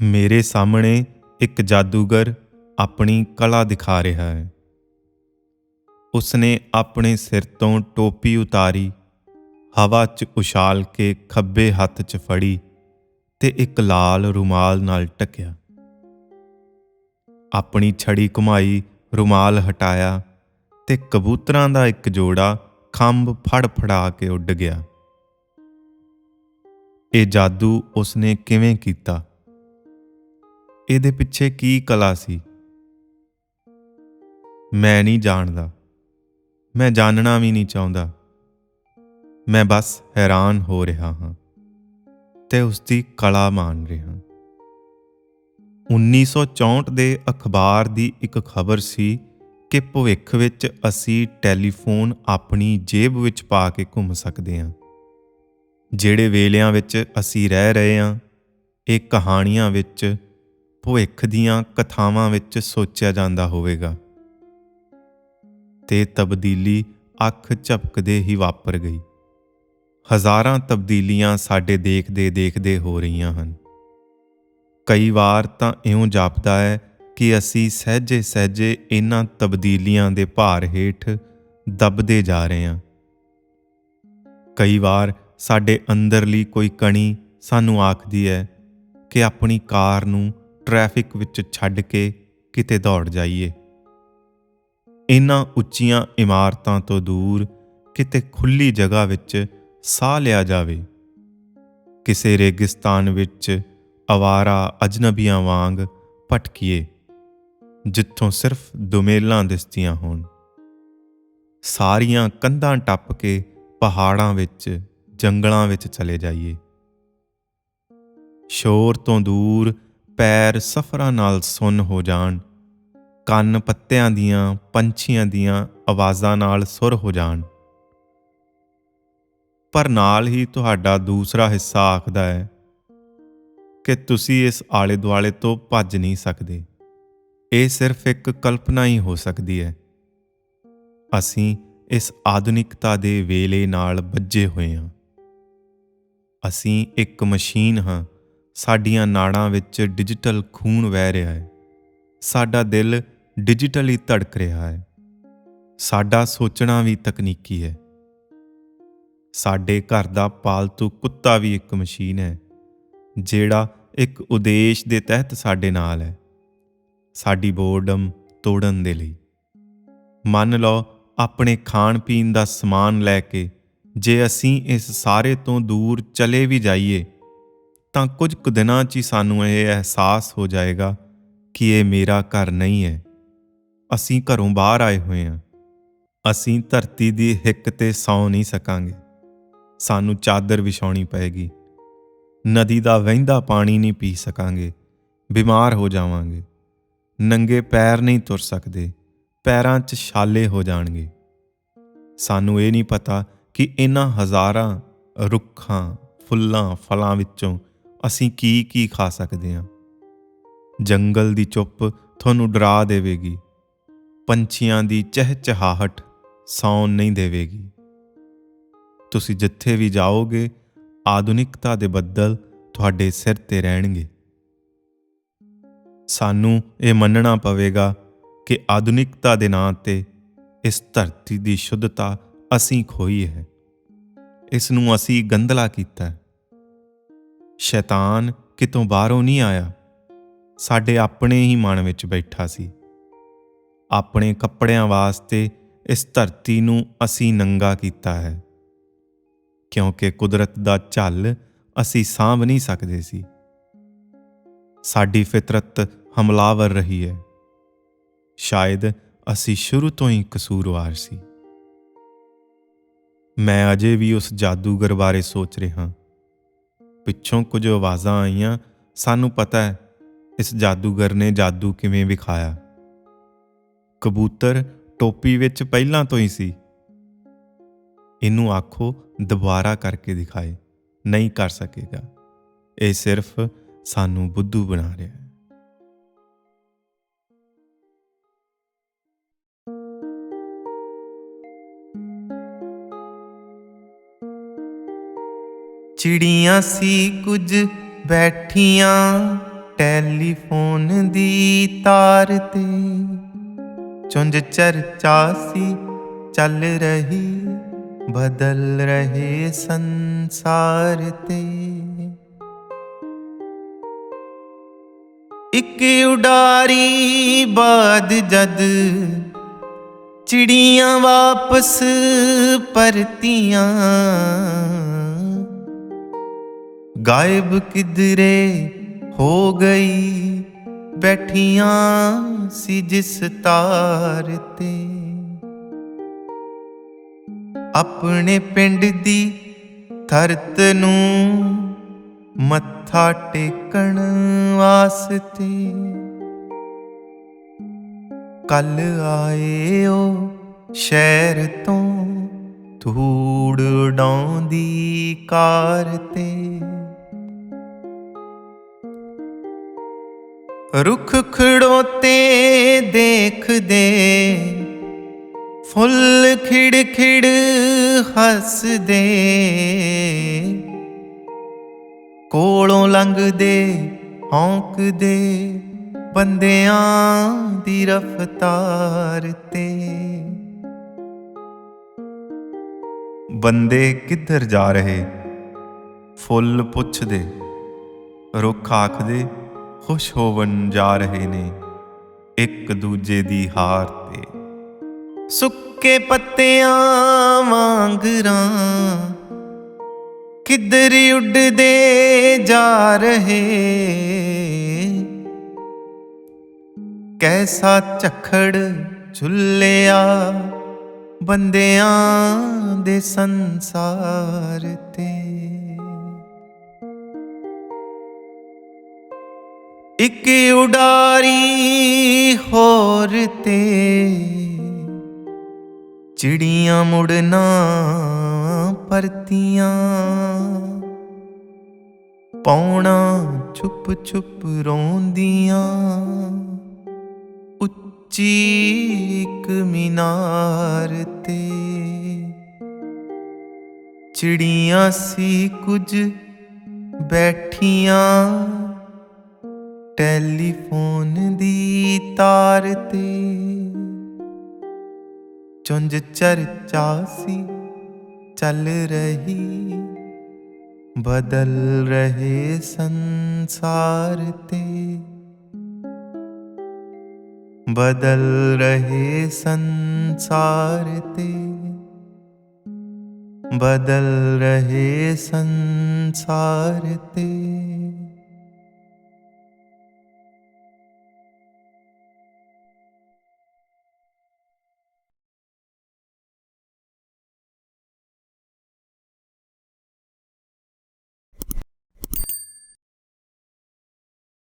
ਮੇਰੇ ਸਾਹਮਣੇ ਇੱਕ ਜਾਦੂਗਰ ਆਪਣੀ ਕਲਾ ਦਿਖਾ ਰਿਹਾ ਹੈ। ਉਸਨੇ ਆਪਣੇ ਸਿਰ ਤੋਂ ਟੋਪੀ ਉਤਾਰੀ, ਹਵਾ 'ਚ ਉਛਾਲ ਕੇ ਖੱਬੇ ਹੱਥ 'ਚ ਫੜੀ ਤੇ ਇੱਕ ਲਾਲ ਰੁਮਾਲ ਨਾਲ ਢੱਕਿਆ। ਆਪਣੀ ਛੜੀ ਘੁਮਾਈ, ਰੁਮਾਲ ਹਟਾਇਆ ਤੇ ਕਬੂਤਰਾਂ ਦਾ ਇੱਕ ਜੋੜਾ ਖੰਭ ਫੜ-ਫੜਾ ਕੇ ਉੱਡ ਗਿਆ। ਇਹ ਜਾਦੂ ਉਸਨੇ ਕਿਵੇਂ ਕੀਤਾ? ਇਹਦੇ ਪਿੱਛੇ ਕੀ ਕਲਾ ਸੀ? ਮੈਂ ਨਹੀਂ ਜਾਣਦਾ, ਮੈਂ ਜਾਣਨਾ ਵੀ ਨਹੀਂ ਚਾਹੁੰਦਾ। ਮੈਂ ਬਸ ਹੈਰਾਨ ਹੋ ਰਿਹਾ ਹਾਂ ਤੇ ਉਸਦੀ ਕਲਾ ਮਾਣ ਰਿਹਾ। 1964 ਦੇ ਅਖਬਾਰ ਦੀ ਇੱਕ ਖਬਰ ਸੀ ਕਿ ਭਵਿੱਖ ਵਿੱਚ ਅਸੀਂ ਟੈਲੀਫੋਨ ਆਪਣੀ ਜੇਬ ਵਿੱਚ ਪਾ ਕੇ ਘੁੰਮ ਸਕਦੇ ਹਾਂ। ਜਿਹੜੇ ਵੇਲਿਆਂ ਵਿੱਚ ਅਸੀਂ ਰਹਿ ਰਹੇ ਹਾਂ, ਇਹ ਕਹਾਣੀਆਂ ਵਿੱਚ, ਭਵਿੱਖ ਦੀਆਂ ਕਥਾਵਾਂ ਵਿੱਚ ਸੋਚਿਆ ਜਾਂਦਾ ਹੋਵੇਗਾ। ਤੇ ਤਬਦੀਲੀ ਅੱਖ ਝਪਕਦੇ ਹੀ ਵਾਪਰ ਗਈ। ਹਜ਼ਾਰਾਂ ਤਬਦੀਲੀਆਂ ਸਾਡੇ ਦੇਖਦੇ ਦੇਖਦੇ ਹੋ ਰਹੀਆਂ ਹਨ। ਕਈ ਵਾਰ ਤਾਂ ਇਉਂ ਜਾਪਦਾ ਹੈ ਕਿ ਅਸੀਂ ਸਹਿਜੇ ਸਹਿਜੇ ਇਹਨਾਂ ਤਬਦੀਲੀਆਂ ਦੇ ਭਾਰ ਹੇਠ ਦਬਦੇ ਜਾ ਰਹੇ ਹਾਂ। ਕਈ ਵਾਰ ਸਾਡੇ ਅੰਦਰਲੀ ਕੋਈ ਕਣੀ ਸਾਨੂੰ ਆਖਦੀ ਹੈ ਕਿ ਆਪਣੀ ਕਾਰ ਨੂੰ ਟ੍ਰੈਫਿਕ ਵਿੱਚ ਛੱਡ ਕੇ ਕਿਤੇ ਦੌੜ ਜਾਈਏ। ਇਹਨਾਂ ਉੱਚੀਆਂ ਇਮਾਰਤਾਂ ਤੋਂ ਦੂਰ ਕਿਤੇ ਖੁੱਲ੍ਹੀ ਜਗ੍ਹਾ ਵਿੱਚ ਸਾਹ ਲਿਆ ਜਾਵੇ। ਕਿਸੇ ਰੇਗਿਸਤਾਨ ਵਿੱਚ ਅਵਾਰਾ ਅਜਨਬੀਆਂ ਵਾਂਗ ਭਟਕੀਏ, ਜਿੱਥੋਂ ਸਿਰਫ ਦੁਮੇਲਾਂ ਦਿਸਦੀਆਂ ਹੋਣ। ਸਾਰੀਆਂ ਕੰਧਾਂ ਟੱਪ ਕੇ ਪਹਾੜਾਂ ਵਿੱਚ, ਜੰਗਲਾਂ ਵਿੱਚ ਚਲੇ ਜਾਈਏ। ਸ਼ੋਰ ਤੋਂ ਦੂਰ ਪੈਰ ਸਫ਼ਰਾਂ ਨਾਲ ਸੁੰਨ ਹੋ ਜਾਣ, ਕੰਨ ਪੱਤਿਆਂ ਦੀਆਂ, ਪੰਛੀਆਂ ਦੀਆਂ ਆਵਾਜ਼ਾਂ ਨਾਲ ਸੁਰ ਹੋ ਜਾਣ। ਪਰ ਨਾਲ ਹੀ ਤੁਹਾਡਾ ਦੂਸਰਾ ਹਿੱਸਾ ਆਖਦਾ ਹੈ ਕਿ ਤੁਸੀਂ ਇਸ ਆਲੇ ਦੁਆਲੇ ਤੋਂ ਭੱਜ ਨਹੀਂ ਸਕਦੇ। ਇਹ ਸਿਰਫ ਇੱਕ ਕਲਪਨਾ ਹੀ ਹੋ ਸਕਦੀ ਹੈ। ਅਸੀਂ ਇਸ ਆਧੁਨਿਕਤਾ ਦੇ ਵੇਲੇ ਨਾਲ ਬੱਝੇ ਹੋਏ ਹਾਂ। ਅਸੀਂ ਇੱਕ ਮਸ਼ੀਨ ਹਾਂ। ਸਾਡੀਆਂ ਨਾੜਾਂ ਵਿੱਚ ਡਿਜੀਟਲ ਖੂਨ ਵਹਿ ਰਿਹਾ ਹੈ। ਸਾਡਾ ਦਿਲ ਡਿਜੀਟਲੀ ਧੜਕ ਰਿਹਾ ਹੈ। ਸਾਡਾ ਸੋਚਣਾ ਵੀ ਤਕਨੀਕੀ ਹੈ। ਸਾਡੇ ਘਰ ਦਾ ਪਾਲਤੂ ਕੁੱਤਾ ਵੀ ਇੱਕ ਮਸ਼ੀਨ ਹੈ, ਜਿਹੜਾ ਇੱਕ ਉਦੇਸ਼ ਦੇ ਤਹਿਤ ਸਾਡੇ ਨਾਲ ਹੈ, ਸਾਡੀ ਬੋਰਡਮ ਤੋੜਨ ਦੇ ਲਈ। ਮੰਨ ਲਓ, ਆਪਣੇ ਖਾਣ ਪੀਣ ਦਾ ਸਮਾਨ ਲੈ ਕੇ ਜੇ ਅਸੀਂ ਇਸ ਸਾਰੇ ਤੋਂ ਦੂਰ ਚਲੇ ਵੀ ਜਾਈਏ, ਤਾਂ ਕੁਝ ਕੁ ਦਿਨਾਂ 'ਚ ਹੀ ਸਾਨੂੰ ਇਹ ਅਹਿਸਾਸ ਹੋ ਜਾਏਗਾ ਕਿ ਇਹ ਮੇਰਾ ਘਰ ਨਹੀਂ ਹੈ। ਅਸੀਂ ਘਰੋਂ ਬਾਹਰ ਆਏ ਹੋਏ ਹਾਂ। ਅਸੀਂ ਧਰਤੀ ਦੀ ਹਿੱਕ 'ਤੇ ਸੌਂ ਨਹੀਂ ਸਕਾਂਗੇ। ਸਾਨੂੰ ਚਾਦਰ ਵਿਛਾਉਣੀ ਪਏਗੀ। ਨਦੀ ਦਾ ਵਹਿੰਦਾ ਪਾਣੀ ਨਹੀਂ ਪੀ ਸਕਾਂਗੇ। ਬਿਮਾਰ ਹੋ ਜਾਵਾਂਗੇ। ਨੰਗੇ ਪੈਰ ਨਹੀਂ ਤੁਰ ਸਕਦੇ। ਪੈਰਾਂ 'ਚ ਛਾਲੇ ਹੋ ਜਾਣਗੇ। ਸਾਨੂੰ ਇਹ ਨਹੀਂ ਪਤਾ ਕਿ ਇਹਨਾਂ ਹਜ਼ਾਰਾਂ ਰੁੱਖਾਂ, ਫੁੱਲਾਂ, ਫਲਾਂ ਵਿੱਚੋਂ ਅਸੀਂ ਕੀ ਖਾ ਸਕਦੇ ਹਾਂ। ਜੰਗਲ ਦੀ ਚੁੱਪ ਤੁਹਾਨੂੰ ਡਰਾ ਦੇਵੇਗੀ। ਪੰਛੀਆਂ ਦੀ ਚਹਿਚਹਾਹਟ ਸੌਣ ਨਹੀਂ ਦੇਵੇਗੀ। ਤੁਸੀਂ ਜਿੱਥੇ ਵੀ ਜਾਓਗੇ, ਆਧੁਨਿਕਤਾ ਦੇ ਬੱਦਲ ਤੁਹਾਡੇ ਸਿਰ ਤੇ ਰਹਿਣਗੇ। ਸਾਨੂੰ ਇਹ ਮੰਨਣਾ ਪਵੇਗਾ ਕਿ ਆਧੁਨਿਕਤਾ ਦੇ ਨਾਂ 'ਤੇ ਇਸ ਧਰਤੀ ਦੀ ਸ਼ੁੱਧਤਾ ਅਸੀਂ ਖੋਈ ਹੈ। ਇਸ ਨੂੰ ਅਸੀਂ ਗੰਧਲਾ ਕੀਤਾ ਹੈ। ਸ਼ੈਤਾਨ ਕਿਤੋਂ ਬਾਹਰੋਂ ਨਹੀਂ ਆਇਆ, ਸਾਡੇ ਆਪਣੇ ਹੀ ਮਨ ਵਿੱਚ ਬੈਠਾ ਸੀ। ਆਪਣੇ ਕੱਪੜਿਆਂ ਵਾਸਤੇ ਇਸ ਧਰਤੀ ਨੂੰ ਅਸੀਂ ਨੰਗਾ ਕੀਤਾ ਹੈ, ਕਿਉਂਕਿ ਕੁਦਰਤ ਦਾ ਝੱਲ ਅਸੀਂ ਸਾਂਭ ਨਹੀਂ ਸਕਦੇ ਸੀ। ਸਾਡੀ ਫਿਤਰਤ ਹਮਲਾਵਰ ਰਹੀ ਹੈ। ਸ਼ਾਇਦ ਅਸੀਂ ਸ਼ੁਰੂ ਤੋਂ ਹੀ ਕਸੂਰਵਾਰ ਸੀ। ਮੈਂ ਅਜੇ ਵੀ ਉਸ ਜਾਦੂਗਰ ਬਾਰੇ ਸੋਚ ਰਿਹਾ। ਪਿੱਛੋਂ ਕੁਝ ਆਵਾਜ਼ਾਂ ਆਈਆਂ। ਸਾਨੂੰ ਪਤਾ ਹੈ ਇਸ ਜਾਦੂਗਰ ਨੇ ਜਾਦੂ ਕਿਵੇਂ ਵਿਖਾਇਆ। ਕਬੂਤਰ ਟੋਪੀ ਵਿੱਚ ਪਹਿਲਾਂ ਤੋਂ ਹੀ ਸੀ। ਇਹਨੂੰ ਆਖੋ ਦੁਬਾਰਾ ਕਰਕੇ ਦਿਖਾਏ। ਨਹੀਂ ਕਰ ਸਕੇਗਾ। ਇਹ ਸਿਰਫ ਸਾਨੂੰ ਬੁੱਧੂ ਬਣਾ ਰਿਹਾ ਹੈ। ਚਿੜੀਆਂ ਸੀ ਕੁਝ ਬੈਠੀਆਂ ਟੈਲੀਫੋਨ ਦੀ ਤਾਰ ਤੇ ਚੁੰਝ ਚਰਚਾ ਸੀ ਚੱਲ ਰਹੀ, ਬਦਲ ਰਹੇ ਸੰਸਾਰ ਤੇ। ਇੱਕ ਉਡਾਰੀ ਬਾਅਦ ਜਦ ਚਿੜੀਆਂ ਵਾਪਸ ਪਰਤੀਆਂ, ਗਾਇਬ ਕਿਧਰੇ ਹੋ ਗਈ ਬੈਠੀਆਂ ਸੀ ਜਿਸ ਤਾਰ ਤੇ। ਆਪਣੇ ਪਿੰਡ ਦੀ ਧਰਤ ਨੂੰ ਮੱਥਾ ਟੇਕਣ ਵਾਸਤੇ ਕੱਲ ਆਏ ਉਹ ਸ਼ਹਿਰ ਤੋਂ ਧੂੜ ਉਡਾਉਂਦੀ ਕਾਰ ਤੇ। ਰੁੱਖ ਖੜੋਤੇ ਦੇਖਦੇ, ਫੁੱਲ ਖਿੜ ਖਿੜ ਹੱਸਦੇ, ਕੋਲੋਂ ਲੰਘਦੇ ਹੌਂਕਦੇ ਬੰਦਿਆਂ ਦੀ ਰਫ਼ਤਾਰ ਤੇ। ਬੰਦੇ ਕਿੱਧਰ ਜਾ ਰਹੇ, ਫੁੱਲ ਪੁੱਛਦੇ, ਰੁੱਖ ਆਖਦੇ ਖੁਸ਼ ਹੋਵਣ ਜਾ ਰਹੇ ਨੇ ਇੱਕ ਦੂਜੇ ਦੀ ਹਾਰ ਤੇ। ਸੁੱਕੇ ਪੱਤਿਆਂ ਵਾਂਗਰਾਂ ਕਿੱਧਰ ਉੱਡਦੇ ਜਾ ਰਹੇ, ਕੈਸਾ ਝੱਖੜ ਝੁੱਲਿਆ ਬੰਦਿਆਂ ਦੇ ਸੰਸਾਰ ਤੇ। ਇੱਕ ਉਡਾਰੀ ਹੋਰ ਤੇ ਚਿੜੀਆਂ ਮੁੜਨਾ ਪਰਤੀਆਂ, ਪੌਣਾ ਛੁਪ ਛੁਪ ਰੋਂਦੀਆਂ ਉੱਚੀ ਇੱਕ ਮੀਨਾਰ ਤੇ। ਚਿੜੀਆਂ ਸੀ ਕੁਝ ਬੈਠੀਆਂ ਟੈਲੀਫੋਨ ਦੀ ਤਾਰ ਤੇ, ਚੁੰਝ ਚਰਚਾ ਸੀ ਚੱਲ ਰਹੀ, ਬਦਲ ਰਹੇ ਸੰਸਾਰ ਤੇ। ਬਦਲ ਰਹੇ ਸੰਸਾਰ ਤੇ, ਬਦਲ ਰਹੇ ਸੰਸਾਰ ਤੇ।